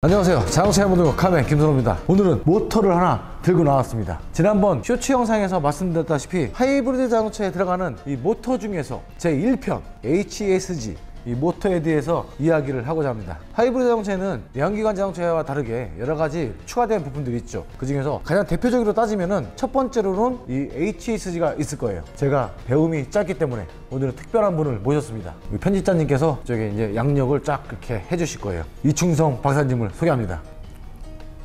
안녕하세요. 자동차 모든 카멘 김선호입니다. 오늘은 모터를 하나 들고 나왔습니다. 지난번 쇼츠 영상에서 말씀드렸다시피 하이브리드 자동차에 들어가는 이 모터 중에서 제1편 HESG 이 모터에 대해서 이야기를 하고자 합니다. 하이브리드 자동차에는 내연기관 자동차와 다르게 여러가지 추가된 부품들이 있죠. 그 중에서 가장 대표적으로 따지면은 첫 번째로는 이 HESG가 있을 거예요. 제가 배움이 짧기 때문에 오늘은 특별한 분을 모셨습니다. 편집자님께서 저기 이제 양력을 쫙 이렇게 해주실 거예요. 이충성 박사님을 소개합니다.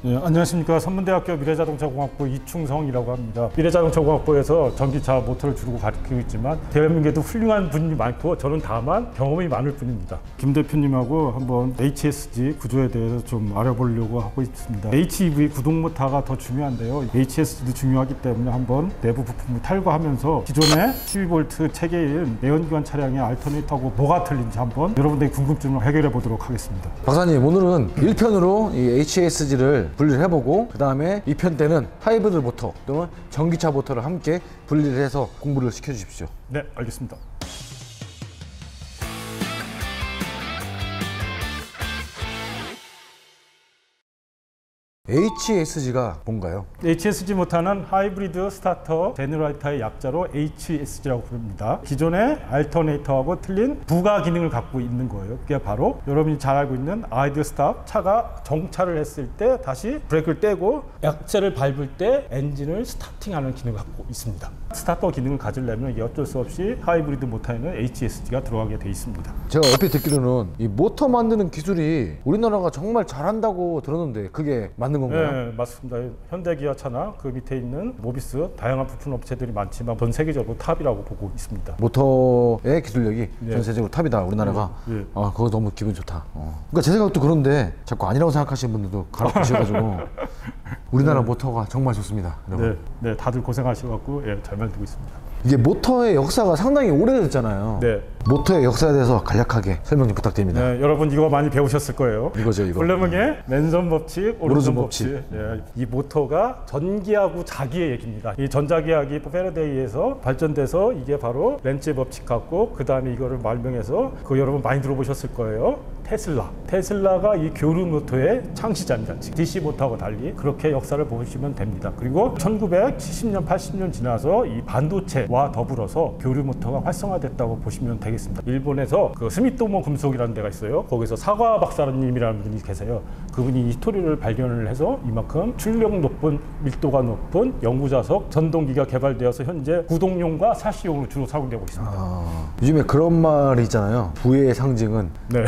네, 안녕하십니까. 선문대학교 미래자동차공학부 이충성이라고 합니다. 미래자동차공학부에서 전기차 모터를 주로 가르치고 있지만 대한민국에도 훌륭한 분이 많고 저는 다만 경험이 많을 뿐입니다. 김 대표님하고 한번 HESG 구조에 대해서 좀 알아보려고 하고 있습니다. HEV 구동모터가 더 중요한데요. HESG도 중요하기 때문에 한번 내부 부품을 탈거하면서 기존의 12V 체계인 내연기관 차량의 알터네이터하고 뭐가 틀린지 한번 여러분들의 궁금증을 해결해 보도록 하겠습니다. 박사님, 오늘은 1편으로 이 HESG를 분리를 해보고 그 다음에 2편 때는 하이브리드 모터 또는 전기차 모터를 함께 분리를 해서 공부를 시켜주십시오. 네, 알겠습니다. HESG가 뭔가요? HESG 모터는 하이브리드 스타터 제너레이터의 약자로 HESG라고 부릅니다. 기존의 알터네이터하고 틀린 부가 기능을 갖고 있는 거예요. 그게 바로 여러분이 잘 알고 있는 아이디어 스탑, 차가 정차를 했을 때 다시 브레이크를 떼고 약자를 밟을 때 엔진을 스타팅하는 기능을 갖고 있습니다. 스타터 기능을 가지려면 이게 어쩔 수 없이 하이브리드 모터에는 HESG가 들어가게 돼 있습니다. 제가 얼핏 듣기로는 이 모터 만드는 기술이 우리나라가 정말 잘한다고 들었는데 그게 맞는 건가요? 네, 맞습니다. 현대기아차나 그 밑에 있는 모비스 다양한 부품 업체들이 많지만 전 세계적으로 탑이라고 보고 있습니다. 모터의 기술력이 네. 전 세계적으로 탑이다, 우리나라가. 네. 아, 그거 너무 기분 좋다. 그러니까 제 생각도 그런데 자꾸 아니라고 생각하시는 분들도 가르치셔가지고 우리나라 모터가 정말 좋습니다, 여러분. 네, 다들 고생하셔갖고 잘 만들고 있습니다. 이게 모터의 역사가 상당히 오래됐잖아요. 네. 모터의 역사에 대해서 간략하게 설명 좀 부탁드립니다. 네, 여러분 이거 많이 배우셨을 거예요. 이거죠, 이거. 훌레밍의 맨손 법칙, 오른손 법칙. 법칙. 이 모터가 전기하고 자기의 얘기입니다. 이 전자기하기 패러데이에서 발전돼서 이게 바로 렌츠의 법칙 같고 그 다음에 이거를 말명해서 그거 여러분 많이 들어보셨을 거예요. 테슬라가 이 교류 모터의 창시자입니다. DC 모터하고 달리 그렇게 역사를 보시면 됩니다. 그리고 1970년, 80년 지나서 이 반도체와 더불어서 교류 모터가 활성화됐다고 보시면 되겠습니다. 일본에서 그 스미토모 금속이라는 데가 있어요. 거기서 사과 박사님이라는 분이 계세요. 그분이 이 스토리를 발견을 해서 이만큼 출력 높은, 밀도가 높은 연구자석 전동기가 개발되어서 현재 구동용과 사시용으로 주로 사용되고 있습니다. 요즘에 그런 말이 있잖아요. 부의 상징은 네.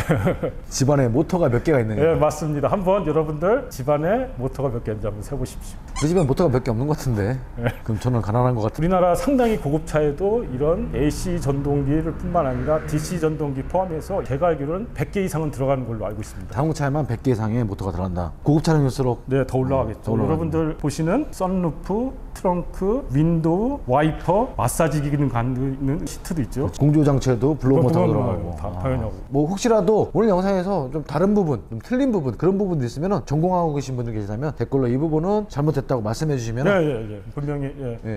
집안에 모터가 몇 개가 있느냐. 네, 맞습니다. 한번 여러분들 집안에 모터가 몇 개인지 한번 세보십시오. 우리 집에 모터가 몇 개 없는 것 같은데. 그럼 저는 가난한 것 같아요. 우리나라 상당히 고급차에도 이런 AC 전동기를 뿐만 아니라 DC 전동기 포함해서 제가 알기로는 100개 이상은 들어가는 걸로 알고 있습니다. 자동차에만 100개 이상의 모터가 들어간다. 고급 차량일수록 네, 더 올라가겠죠. 더 올라가겠네. 여러분들 보시는 썬루프, 트렁크, 윈도우, 와이퍼, 마사지 기능 갖는 시트도 있죠. 공조 장치에도 블로우 모터가 들어가고. 다 당연하고. 뭐 혹시라도 오늘 영상에서 좀 다른 부분, 좀 틀린 부분, 그런 부분도 있으면 전공하고 계신 분들 계시다면 댓글로 이 부분은 잘못됐다고 말씀해 주시면 분명히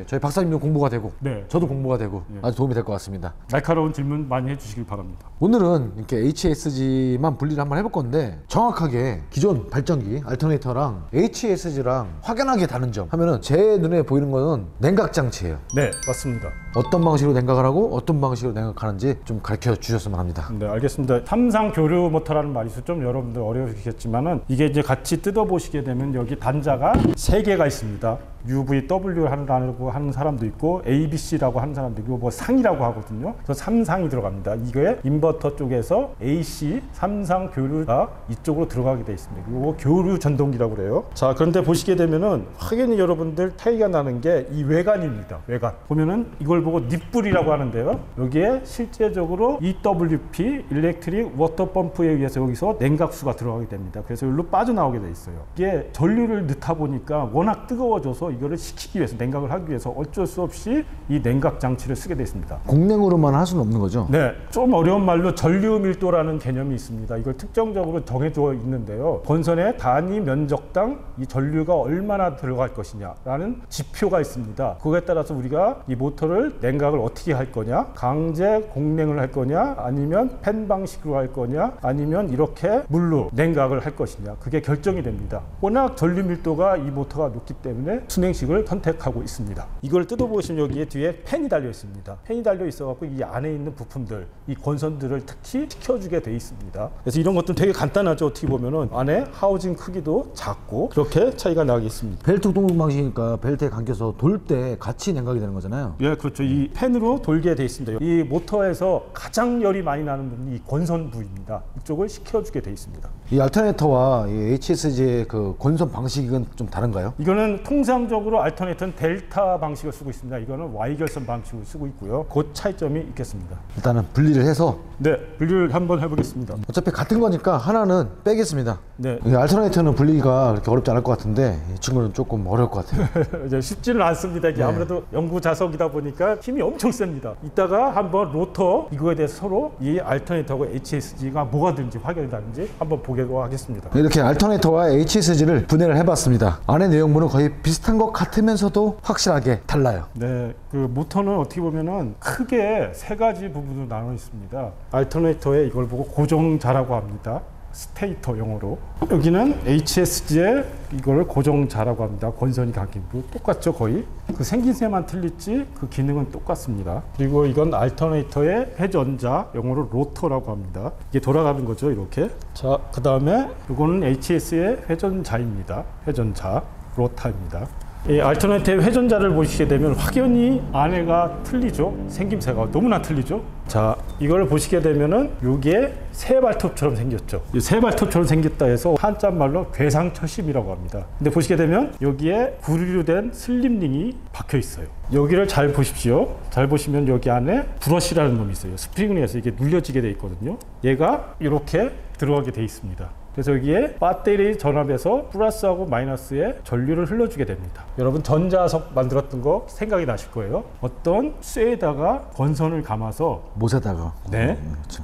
저희 박사님도 공부가 되고 네. 저도 공부가 되고 아주 도움이 될 것 같습니다. 날카로운 질문 많이 해주시길 바랍니다. 오늘은 이렇게 HESG만 분리를 한번 해볼 건데 정확하게 기존 발전기 알터네이터랑 HESG랑 확연하게 다른 점 하면은 제 눈에 보이는 거는 냉각 장치예요. 네, 맞습니다. 어떤 방식으로 냉각을 하고 어떤 방식으로 냉각하는지 좀 가르쳐 주셨으면 합니다. 네, 알겠습니다. 삼상 교류 모터라는 말이 좀 여러분들 어려우시겠지만은 이게 이제 같이 뜯어보시게 되면 여기 단자가 3개가 있습니다. UVW 하라고 하는 사람도 있고 ABC라고 하는 사람도 있고 뭐 상이라고 하거든요. 그래서 3상이 들어갑니다. 이게 인버터 쪽에서 AC 3상 교류가 이쪽으로 들어가게 돼 있습니다. 그리고 교류 전동기라고 그래요. 자, 그런데 보시게 되면은 확연히 여러분들 차이가 나는 게 이 외관입니다. 외관 보면은 이걸 보고 닛불이라고 하는데요. 여기에 실제적으로 EWP 일렉트릭 워터 펌프에 의해서 여기서 냉각수가 들어가게 됩니다. 그래서 여기로 빠져나오게 돼 있어요. 이게 전류를 넣다 보니까 워낙 뜨거워져서 이거를 식히기 위해서 냉각을 하기 위해서 어쩔 수 없이 이 냉각 장치를 쓰게 되어 있습니다. 공랭으로만 할 수는 없는 거죠? 네, 좀 어려운 말로 전류 밀도라는 개념이 있습니다. 이걸 특정적으로 정해져 있는데요. 건선의 단위 면적당 이 전류가 얼마나 들어갈 것이냐라는 지표가 있습니다. 그거에 따라서 우리가 이 모터를 냉각을 어떻게 할 거냐, 강제 공랭을 할 거냐, 아니면 팬 방식으로 할 거냐, 아니면 이렇게 물로 냉각을 할 것이냐, 그게 결정이 됩니다. 워낙 전류 밀도가 이 모터가 높기 때문에 순행식을 선택하고 있습니다. 이걸 뜯어보시면 여기에 뒤에 팬이 달려 있습니다. 팬이 달려 있어갖고 이 안에 있는 부품들, 이 건선들을 특히 식혀주게 돼 있습니다. 그래서 이런 것들은 되게 간단하죠. 어떻게 보면은 안에 하우징 크기도 작고 그렇게 차이가 나게 있습니다. 벨트 동동 방식이니까 벨트에 감겨서 돌 때 같이 냉각이 되는 거잖아요. 예, 그렇죠. 이 팬으로 돌게 돼 있습니다. 이 모터에서 가장 열이 많이 나는 부분이 이 건선 부위입니다. 이쪽을 식혀주게 돼 있습니다. 이 알터네이터와 이 HSG의 그 건선 방식은 좀 다른가요? 이거는 통상적으로 알터네이터는 델타 방식을 쓰고 있습니다. 이거는 Y결선 방식을 쓰고 있고요. 그 차이점이 있겠습니다. 일단은 분리를 해서 네, 분리를 한번 해보겠습니다. 어차피 같은 거니까 하나는 빼겠습니다. 네. 이 알터네이터는 분리가 그렇게 어렵지 않을 것 같은데 이 친구는 조금 어려울 것 같아요. 이제 쉽지는 않습니다. 이게 아무래도 연구 자석이다 보니까 힘이 엄청 셉니다. 이따가 한번 로터 이거에 대해서 서로 이 알터네이터하고 HSG가 뭐가 다른지 확인이 다른지 한번 보도록 하겠습니다. 이렇게 알터네이터와 HSG를 분해를 해봤습니다. 안에 내용물은 거의 비슷한 것 같으면서도 확실하게 달라요. 네, 그 모터는 어떻게 보면은 크게 세 가지 부분으로 나눠 있습니다. 알터네이터에 이걸 보고 고정자라고 합니다. 스테이터 용어로. 여기는 HSG에 이거를 고정자라고 합니다. 건선이 감긴 부 똑같죠, 거의. 그 생긴새만 틀리지 그 기능은 똑같습니다. 그리고 이건 알터네이터의 회전자, 영어로 로터라고 합니다. 이게 돌아가는 거죠, 이렇게. 자, 그 다음에 이거는 HS의 회전자입니다. 회전자, 로터입니다. 이 알터네이터의 회전자를 보시게 되면 확연히 안에가 틀리죠. 생김새가 너무나 틀리죠. 자, 이걸 보시게 되면은 이게 새 발톱처럼 생겼죠. 이 새 발톱처럼 생겼다 해서 한자말로 괴상처심이라고 합니다. 근데 보시게 되면 여기에 구리로 된 슬립링이 박혀 있어요. 여기를 잘 보십시오. 잘 보시면 여기 안에 브러쉬라는 놈이 있어요. 스프링을 해서 이게 눌려지게 돼 있거든요. 얘가 이렇게 들어가게 돼 있습니다. 그래서 여기에 배터리 전압에서 플러스하고 마이너스에 전류를 흘러주게 됩니다. 여러분 전자석 만들었던 거 생각이 나실 거예요. 어떤 쇠에다가 건선을 감아서 못에다가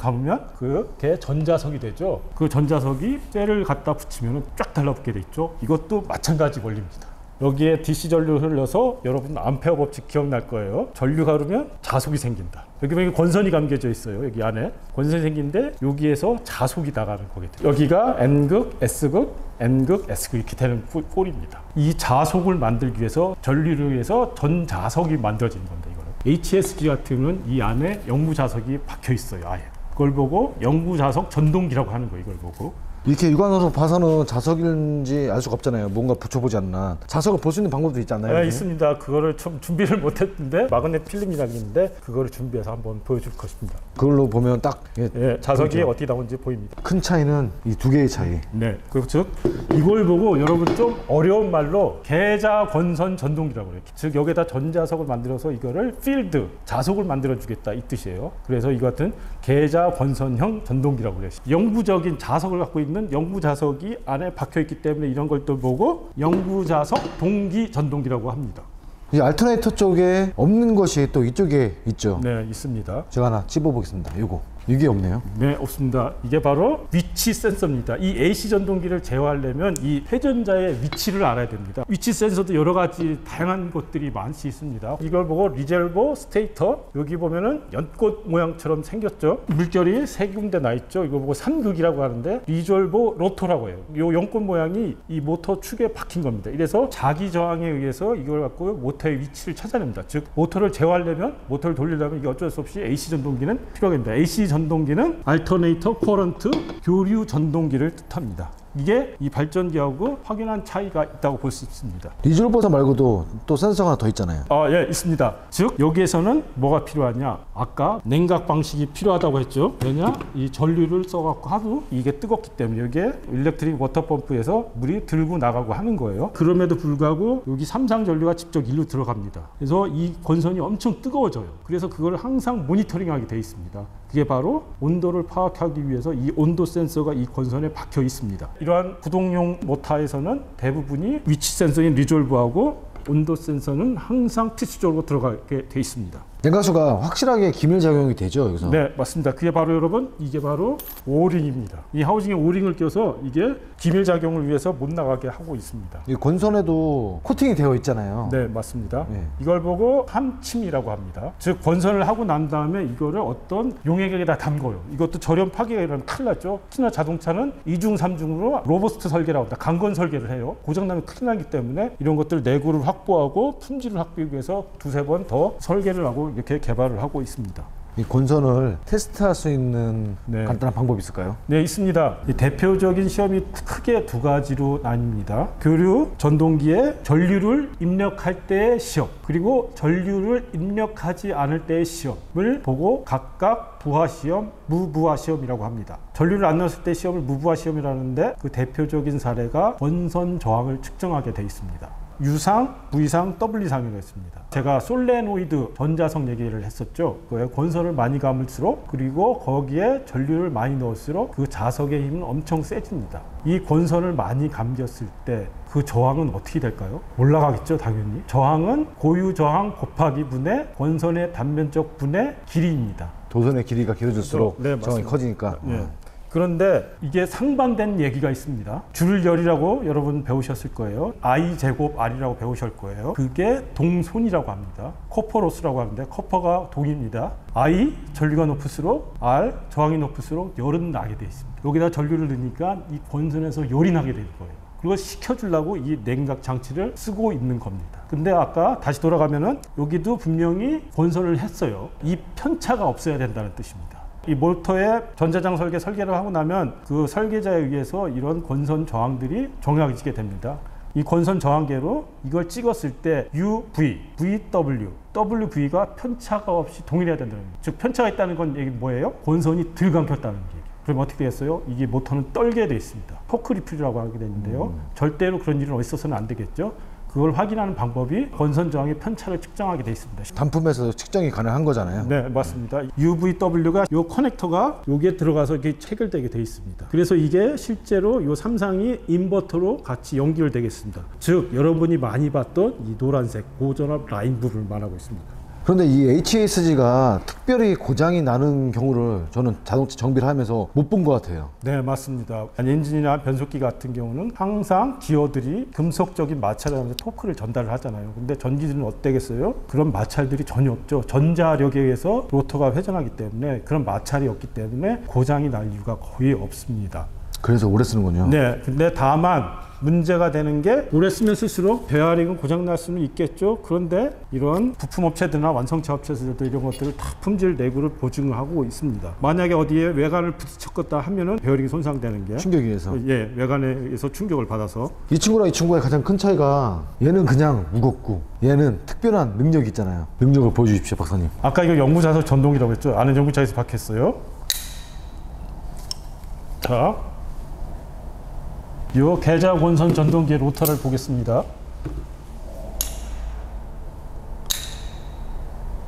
감으면 그게 전자석이 되죠. 그 전자석이 쇠를 갖다 붙이면 쫙 달라붙게 돼 있죠. 이것도 마찬가지 원리입니다. 여기에 DC 전류를 흘려서 여러분 암페어 법칙 기억날 거예요. 전류가 흐르면 자속이 생긴다. 여기 보면 건선이 감겨져 있어요. 여기 안에 건선이 생긴데 여기에서 자속이 나가는 거겠죠. 여기가 N극, S극, N극, S극 이렇게 되는 꼴입니다. 이 자속을 만들기 위해서 전류를 위해서 전자석이 만들어지는 겁니다. 이거는 HSG 같은 경우는 이 안에 영구자석이 박혀 있어요. 아예 그걸 보고 영구자석 전동기라고 하는 거예요. 이걸 보고. 이렇게 육안으로 봐서는 자석인지 알 수가 없잖아요. 뭔가 붙여보지 않나. 자석을 볼 수 있는 방법도 있지 않나요? 네, 있습니다. 그거를 좀 준비를 못했는데 마그넷 필름이라고 있는데 그거를 준비해서 한번 보여줄 것입니다. 그걸로 보면 딱 자석이 보이죠? 어떻게 나오는지 보입니다. 큰 차이는 이 두 개의 차이. 네, 즉 이걸 보고 여러분 좀 어려운 말로 계자 건선 전동기라고 해요. 즉 여기다 전자석을 만들어서 이거를 필드 자석을 만들어 주겠다 이 뜻이에요. 그래서 이 같은 계자 건선형 전동기라고 그래요. 영구적인 자석을 갖고 있는 영구자석이 안에 박혀 있기 때문에 이런 걸 또 보고 영구자석 동기 전동기라고 합니다. 이 알터네이터 쪽에 없는 것이 또 이쪽에 있죠. 네, 있습니다. 제가 하나 찝어보겠습니다. 이게 없네요. 네, 없습니다. 이게 바로 위치 센서입니다. 이 AC 전동기를 제어하려면 이 회전자의 위치를 알아야 됩니다. 위치 센서도 여러 가지 다양한 것들이 많이 있습니다. 이걸 보고 리졸버, 스테이터, 여기 보면은 연꽃 모양처럼 생겼죠. 물결이 세 군데 나 있죠. 이거 보고 산극이라고 하는데 리졸버 로터라고 해요. 이 연꽃 모양이 이 모터 축에 박힌 겁니다. 이래서 자기 저항에 의해서 이걸 갖고 모터의 위치를 찾아냅니다. 즉 모터를 제어하려면, 모터를 돌리려면 이게 어쩔 수 없이 AC 전동기는 필요가 됩니다. AC 전동기는 알터네이터 커런트 교류 전동기를 뜻합니다. 이게 이 발전기하고 확연한 차이가 있다고 볼 수 있습니다. 리졸버터 말고도 또 센서가 하나 더 있잖아요. 예, 있습니다. 즉 여기에서는 뭐가 필요하냐? 아까 냉각 방식이 필요하다고 했죠. 왜냐? 이 전류를 써갖고 하도 이게 뜨겁기 때문에 여기에 일렉트릭 워터 펌프에서 물이 들고 나가고 하는 거예요. 그럼에도 불구하고 여기 삼상 전류가 직접 일로 들어갑니다. 그래서 이 건선이 엄청 뜨거워져요. 그래서 그걸 항상 모니터링하게 돼 있습니다. 그게 바로 온도를 파악하기 위해서 이 온도 센서가 이 건선에 박혀 있습니다. 이러한 구동용 모터에서는 대부분이 위치 센서인 리졸브하고 온도 센서는 항상 필수적으로 들어가게 돼 있습니다. 냉각수가 확실하게 기밀 작용이 되죠, 여기서. 네, 맞습니다. 그게 바로 여러분, 이게 바로 오링입니다. 이 하우징에 오링을 껴서 이게 기밀 작용을 위해서 못 나가게 하고 있습니다. 이 권선에도 코팅이 되어 있잖아요. 네, 맞습니다. 네. 이걸 보고 함침이라고 합니다. 즉 권선을 하고 난 다음에 이거를 어떤 용액에다 담궈요. 이것도 절연 파괴가 일어나면 큰일 났죠. 특히나 자동차는 2중, 3중으로 로버스트 설계라고 합니다. 강건 설계를 해요. 고장나면 큰일 나기 때문에 이런 것들 내구를 확보하고 품질을 확보하기 위해서 두세 번 더 설계를 하고 이렇게 개발을 하고 있습니다. 이 권선을 테스트할 수 있는 네. 간단한 방법이 있을까요? 네, 있습니다. 이 대표적인 시험이 크게 두 가지로 나뉩니다. 교류 전동기에 전류를 입력할 때의 시험, 그리고 전류를 입력하지 않을 때의 시험을 보고 각각 부하 시험, 무부하 시험이라고 합니다. 전류를 안 넣었을 때 시험을 무부하 시험이라는데 그 대표적인 사례가 권선 저항을 측정하게 돼 있습니다. U상, V상, W상이라고 했습니다. 제가 솔레노이드 전자석 얘기를 했었죠. 권선을 많이 감을수록 그리고 거기에 전류를 많이 넣을수록 그 자석의 힘은 엄청 세집니다. 이 권선을 많이 감겼을 때 그 저항은 어떻게 될까요? 올라가겠죠, 당연히. 저항은 고유 저항 곱하기 분의 권선의 단면적 분의 길이입니다. 도선의 길이가 길어질수록 네, 저항이 맞습니다. 커지니까. 네. 그런데 이게 상반된 얘기가 있습니다. 줄열이라고 여러분 배우셨을 거예요. I 제곱 R이라고 배우실 거예요. 그게 동손이라고 합니다. 코퍼로스라고 하는데 코퍼가 동입니다. I 전류가 높을수록 R 저항이 높을수록 열은 나게 돼 있습니다. 여기다 전류를 넣으니까 이 권선에서 열이 나게 될 거예요. 그걸 식혀주려고 이 냉각 장치를 쓰고 있는 겁니다. 근데 아까 다시 돌아가면은 여기도 분명히 권선을 했어요. 이 편차가 없어야 된다는 뜻입니다. 이 모터의 전자장 설계를 하고 나면 그 설계자에 의해서 이런 권선 저항들이 정해지게 됩니다. 이 권선 저항계로 이걸 찍었을 때 UV, VW, WV가 편차가 없이 동일해야 된다는 거예요. 즉 편차가 있다는 건 얘기 뭐예요? 권선이 덜 감겼다는 얘기예요. 그럼 어떻게 되겠어요? 이게 모터는 떨게 돼 있습니다. 토크 리필이라고 하게 되는데요. 절대로 그런 일은 있어서는 안 되겠죠. 그걸 확인하는 방법이 권선 저항의 편차를 측정하게 돼 있습니다. 단품에서 측정이 가능한 거잖아요. 네, 맞습니다. UVW가 요 커넥터가 여기에 들어가서 이렇게 체결되게 돼 있습니다. 그래서 이게 실제로 요 3상이 인버터로 같이 연결되겠습니다. 즉 여러분이 많이 봤던 이 노란색 고전압 라인 부분을 말하고 있습니다. 그런데 이 HSG가 특별히 고장이 나는 경우를 저는 자동차 정비를 하면서 못 본 것 같아요. 네, 맞습니다. 엔진이나 변속기 같은 경우는 항상 기어들이 금속적인 마찰을 하면서 토크를 전달을 하잖아요. 근데 전기들은 어때겠어요? 그런 마찰들이 전혀 없죠. 전자력에 의해서 로터가 회전하기 때문에 그런 마찰이 없기 때문에 고장이 날 이유가 거의 없습니다. 그래서 오래 쓰는군요. 네, 근데 다만 문제가 되는 게 오래 쓰면 쓸수록 베어링은 고장날 수는 있겠죠. 그런데 이런 부품업체들이나 완성차 업체들도 이런 것들을 다 품질 내구를 보증하고 있습니다. 만약에 어디에 외관을 부딪혔다 하면은 베어링이 손상되는 게 충격에 의해서. 예, 외관에 의해서 충격을 받아서. 이 친구랑 이 친구의 가장 큰 차이가 얘는 그냥 무겁고 얘는 특별한 능력이 있잖아요. 능력을 보여주십시오, 박사님. 아까 이거 연구자석 전동이라고 했죠. 안에 연구차에서 박혔어요. 자, 요 계좌 권선 전동기의 로터를 보겠습니다.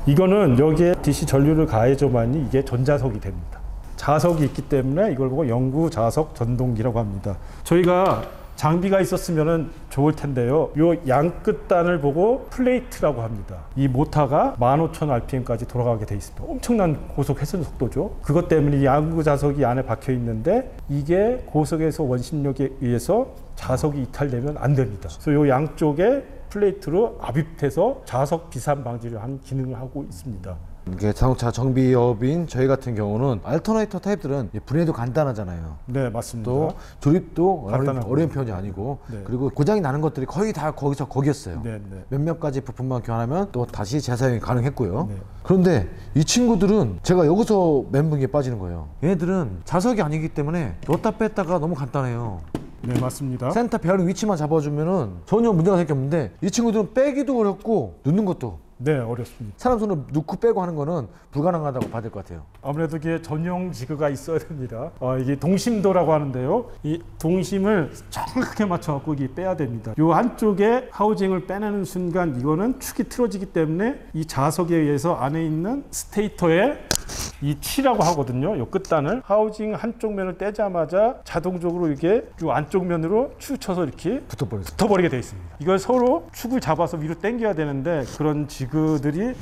이거는 여기에 DC 전류를 가해줘만이 이게 전자석이 됩니다. 자석이 있기 때문에 이걸 보고 영구 자석 전동기라고 합니다. 저희가 장비가 있었으면 좋을 텐데요. 요 양끝단을 보고 플레이트라고 합니다. 이 모터가 15,000rpm까지 돌아가게 돼 있습니다. 엄청난 고속 회전 속도죠. 그것 때문에 이 양구 자석이 안에 박혀 있는데 이게 고속에서 원심력에 의해서 자석이 이탈되면 안 됩니다. 그래서 요 양쪽에 플레이트로 압입해서 자석 비산 방지를 하는 기능을 하고 있습니다. 이게 자동차 정비업인 저희 같은 경우는 알터네이터 타입들은 분해도 간단하잖아요. 네, 맞습니다. 또 조립도 간단하고. 어려운 편이 아니고 네. 그리고 고장이 나는 것들이 거의 다 거기였어요. 네, 네. 몇몇 가지 부품만 교환하면 또 다시 재사용이 가능했고요. 네. 그런데 이 친구들은 제가 여기서 멘붕에 빠지는 거예요. 얘네들은 자석이 아니기 때문에 넣었다 뺐다가 너무 간단해요. 네, 맞습니다. 센터 베어링 위치만 잡아주면은 전혀 문제가 될 게 없는데 이 친구들은 빼기도 어렵고 넣는 것도 네, 어렵습니다. 사람 손으로 넣고 빼고 하는 거는 불가능하다고 봐야 될 것 같아요. 아무래도 이게 전용 지그가 있어야 됩니다. 이게 동심도라고 하는데요. 이 동심을 정확하게 맞춰갖고 이게 빼야 됩니다. 요 한쪽에 하우징을 빼내는 순간 이거는 축이 틀어지기 때문에 이 자석에 의해서 안에 있는 스테이터에 이 치라고 하거든요. 요 끝단을 하우징 한쪽 면을 떼자마자 자동적으로 이게 요 안쪽 면으로 치우쳐서 이렇게 붙어버리게 돼 있습니다. 이걸 서로 축을 잡아서 위로 당겨야 되는데 그런 지그들이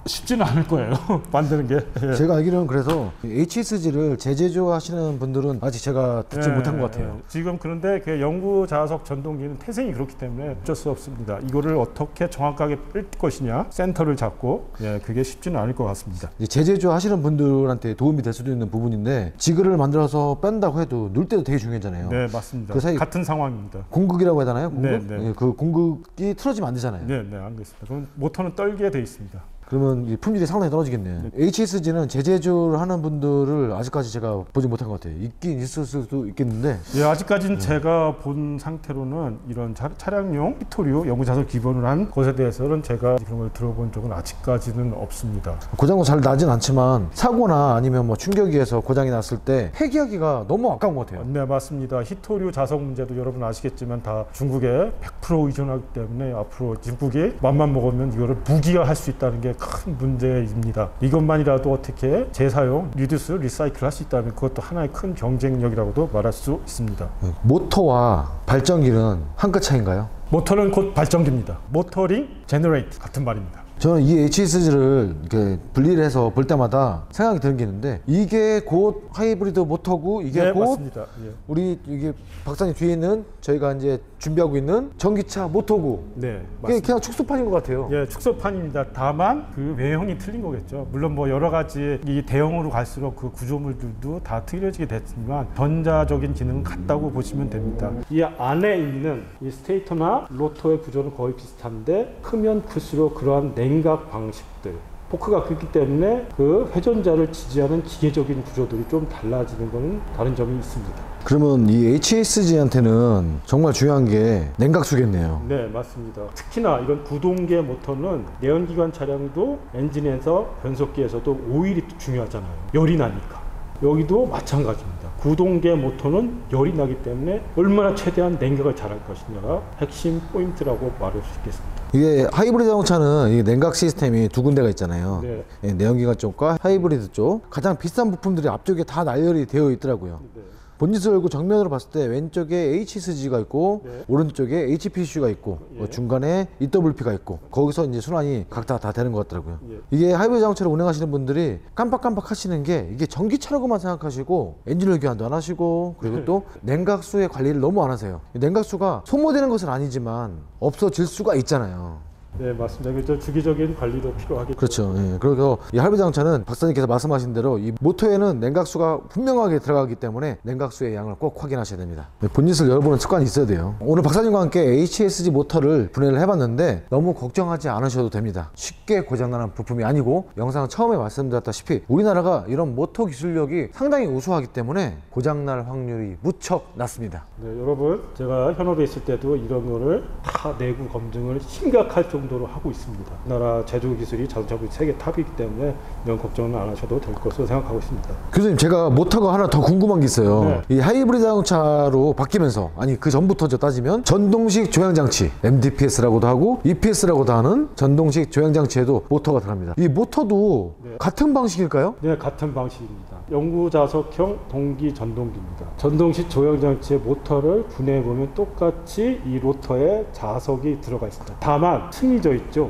쉽지는 않을 거예요. 만드는 게. 제가 알기로는 그래서 HSG를 재제조하시는 분들은 아직 제가 듣지 못한 것 같아요. 지금 그런데 그 영구 자석 전동기는 태생이 그렇기 때문에 어쩔 수 없습니다. 이거를 어떻게 정확하게 뺄 것이냐, 센터를 잡고 그게 쉽지는 않을 것 같습니다. 재제조 하시는 분들한테 도움이 될 수도 있는 부분인데 지그를 만들어서 뺀다고 해도 눌 때도 되게 중요하잖아요. 네, 맞습니다. 그 사이 같은 상황입니다. 공극이라고 해야 되나요? 공극? 네, 네. 그 공극이 틀어지면 안 되잖아요. 네, 알겠습니다. 그럼 모터는 떨게 돼 있습니다. 그러면 이 품질이 상당히 떨어지겠네요. HSG는 재제조를 하는 분들을 아직까지 제가 보지 못한 것 같아요. 있긴 있을 수도 있겠는데. 예, 아직까지는 제가 본 상태로는 이런 차량용 히토류 영구 자석 기본으로 한 것에 대해서는 제가 그런 걸 들어본 적은 아직까지는 없습니다. 고장도 잘 나진 않지만 사고나 아니면 뭐 충격기에서 고장이 났을 때 폐기하기가 너무 아까운 것 같아요. 네, 맞습니다. 히토류 자석 문제도 여러분 아시겠지만 다 중국에 100% 의존하기 때문에 앞으로 중국이 맘만 먹으면 이거를 무기화할 수 있다는 게 큰 문제입니다. 이것만이라도 어떻게 재사용, 리듀스, 리사이클 할 수 있다면 그것도 하나의 큰 경쟁력이라고도 말할 수 있습니다. 모터와 발전기는 한 끗 차이인가요? 모터는 곧 발전기입니다. 모터링, 제너레이트 같은 말입니다. 저는 이 HSG를 이렇게 분리를 해서 볼 때마다 생각이 드는 게 있는데 이게 곧 하이브리드 모터고 이게 네, 곧 맞습니다. 예. 우리 이게 박사님 뒤에 있는 저희가 이제 준비하고 있는 전기차 모터고 네, 그게 맞습니다. 그냥 축소판인 것 같아요. 예, 축소판입니다. 다만 그 외형이 틀린 거겠죠. 물론 뭐 여러 가지 이 대형으로 갈수록 그 구조물들도 다 틀려지게 됐지만 전자적인 기능은 같다고 보시면 됩니다. 이 안에 있는 이 스테이터나 로터의 구조는 거의 비슷한데 크면 클수록 그러한 냉각 방식들 포크가 크기 때문에 그 회전자를 지지하는 기계적인 구조들이 좀 달라지는 것은 다른 점이 있습니다. 그러면 이 HSG한테는 정말 중요한 게 냉각수겠네요. 네, 맞습니다. 특히나 이런 구동계 모터는 내연기관 차량도 엔진에서 변속기에서도 오일이 중요하잖아요. 열이 나니까. 여기도 마찬가지입니다. 구동계 모터는 열이 나기 때문에 얼마나 최대한 냉각을 잘할 것이냐가 핵심 포인트라고 말할 수 있겠습니다. 이게 하이브리드 자동차는 이 냉각 시스템이 두 군데가 있잖아요. 네. 예, 내연기관 쪽과 하이브리드 쪽 가장 비싼 부품들이 앞쪽에 다 나열이 되어 있더라고요. 네. 본닛을 열고 정면으로 봤을 때 왼쪽에 HSG가 있고 네. 오른쪽에 HPCU가 있고 예. 중간에 EWP가 있고 거기서 이제 순환이 각자 다 되는 것 같더라고요. 예. 이게 하이브리드 자동차를 운행하시는 분들이 깜빡깜빡 하시는 게 이게 전기차라고만 생각하시고 엔진오일 교환도 안 하시고 그리고 또 냉각수의 관리를 너무 안 하세요. 냉각수가 소모되는 것은 아니지만 없어질 수가 있잖아요. 네, 맞습니다. 그래서 주기적인 관리도 필요하겠죠. 그렇죠. 예. 그래서 이 하이브리드 자동차는 박사님께서 말씀하신 대로 이 모터에는 냉각수가 분명하게 들어가기 때문에 냉각수의 양을 꼭 확인하셔야 됩니다. 본닛을 열어보는 습관이 있어야 돼요. 오늘 박사님과 함께 HSG 모터를 분해를 해봤는데 너무 걱정하지 않으셔도 됩니다. 쉽게 고장나는 부품이 아니고 영상 처음에 말씀드렸다시피 우리나라가 이런 모터 기술력이 상당히 우수하기 때문에 고장날 확률이 무척 낮습니다. 네, 여러분 제가 현업에 있을 때도 이런 거를 다 내부 검증을 심각할 정도로 하고 있습니다. 나라 제조 기술이 자동차부 세계 탑이기 때문에 이런 걱정은 안 하셔도 될 것으로 생각하고 있습니다. 교수님, 제가 모터가 하나 더 궁금한 게 있어요. 네. 이 하이브리드 자동차로 바뀌면서, 아니 그 전부터 따지면 전동식 조향장치, MDPS라고도 하고 EPS라고도 하는 전동식 조향장치에도 모터가 들어갑니다. 이 모터도 네. 같은 방식일까요? 네, 같은 방식입니다. 영구자석형 동기 전동기입니다. 전동식 조향장치의 모터를 분해해보면 똑같이 이 로터에 자석이 들어가 있습니다. 다만 틈이 져 있죠.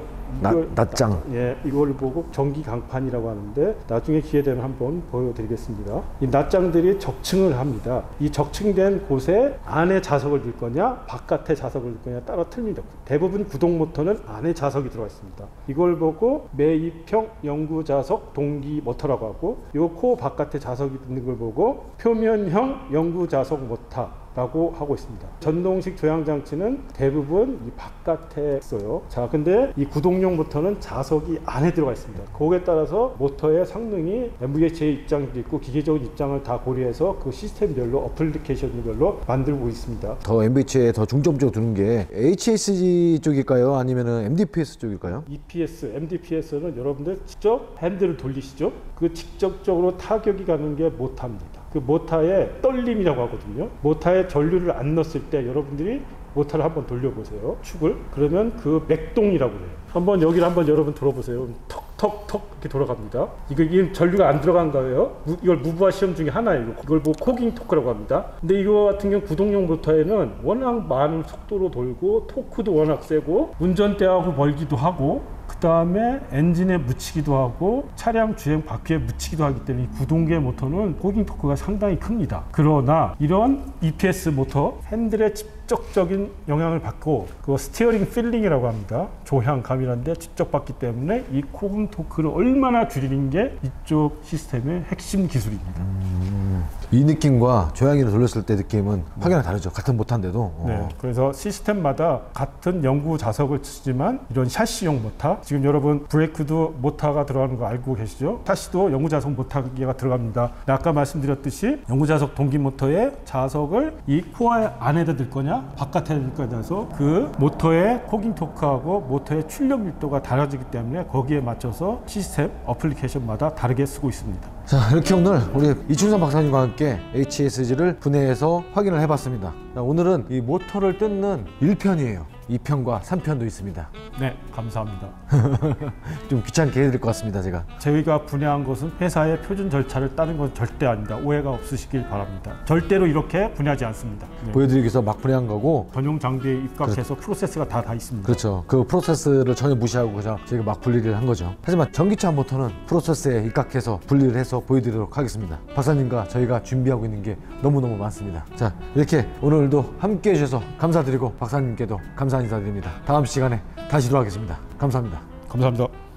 낱장. 예, 이걸 보고 전기 강판이라고 하는데 나중에 기회 되면 한번 보여드리겠습니다. 이 낱장들이 적층을 합니다. 이 적층된 곳에 안에 자석을 넣을 거냐 바깥에 자석을 넣을 거냐 따라 틀립니다. 대부분 구동 모터는 안에 자석이 들어가 있습니다. 이걸 보고 매입형 영구자석 동기 모터라고 하고 이 코 바깥에 자석이 있는 걸 보고 표면형 영구자석 모터 라고 하고 있습니다. 전동식 조향장치는 대부분 이 바깥에 있어요. 자, 근데 이 구동용 모터는 자석이 안에 들어가 있습니다. 거기에 따라서 모터의 성능이 MVH의 입장도 있고 기계적인 입장을 다 고려해서 그 시스템별로 어플리케이션별로 만들고 있습니다. 더 MVH에 더 중점적으로 두는 게 HSG 쪽일까요? 아니면 MDPS 쪽일까요? EPS, MDPS는 여러분들 직접 핸들을 돌리시죠? 그 직접적으로 타격이 가는 게 모터입니다. 그 모터의 떨림이라고 하거든요. 모터에 전류를 안 넣었을 때 여러분들이 모터를 한번 돌려보세요. 축을. 그러면 그 맥동이라고 해요. 한번 여기를 한번 여러분 들어보세요. 턱 턱 이렇게 돌아갑니다. 이게 전류가 안 들어간 거예요. 이걸 무브화 시험 중에 하나예요. 이걸 뭐 코깅 토크라고 합니다. 근데 이거 같은 경우 구동용 모터에는 워낙 많은 속도로 돌고 토크도 워낙 세고 운전대하고 멀기도 하고 그 다음에 엔진에 묻히기도 하고 차량 주행 바퀴에 묻히기도 하기 때문에 구동계 모터는 코깅 토크가 상당히 큽니다. 그러나 이런 EPS 모터 핸들에 직접적인 영향을 받고 그 스티어링 필링이라고 합니다. 조향감이라는데 직접 받기 때문에 이 코깅 토크를 얼마나 줄이는 게 이쪽 시스템의 핵심 기술입니다. 이 느낌과 조향기를 돌렸을 때 느낌은 확연히 다르죠. 같은 모터인데도. 네, 그래서 시스템마다 같은 연구 자석을 쓰지만 이런 샤시용 모터, 지금 여러분 브레이크도 모터가 들어가는 거 알고 계시죠? 샤시도 연구 자석 모터가 들어갑니다. 아까 말씀드렸듯이 연구 자석 동기 모터의 자석을 이 코어 안에다 넣을 거냐 바깥에 넣을 거냐 해서 그 모터의 코깅 토크하고 모터의 출력 밀도가 달라지기 때문에 거기에 맞춰서 시스템 어플리케이션마다 다르게 쓰고 있습니다. 자, 이렇게 오늘 우리 이충선 박사님과 함께 HSG를 분해해서 확인을 해봤습니다. 자, 오늘은 이 모터를 뜯는 1편이에요. 2편과 3편도 있습니다. 네, 감사합니다. 좀 귀찮게 해드릴 것 같습니다, 제가. 저희가 분해한 것은 회사의 표준 절차를 따른 건 절대 아닙니다. 오해가 없으시길 바랍니다. 절대로 이렇게 분해하지 않습니다. 네. 보여드리기 위해서 막 분해한 거고. 전용 장비에 입각해서 프로세스가 다 있습니다. 그렇죠. 그 프로세스를 전혀 무시하고 그냥 저희가 막 분리를 한 거죠. 하지만 전기차 모터는 프로세스에 입각해서 분리를 해서 보여드리도록 하겠습니다. 박사님과 저희가 준비하고 있는 게 너무너무 많습니다. 자, 이렇게 오늘도 함께 해주셔서 감사드리고 박사님께도 감사 인사드립니다. 다음 시간에 다시 돌아오겠습니다. 감사합니다. 감사합니다.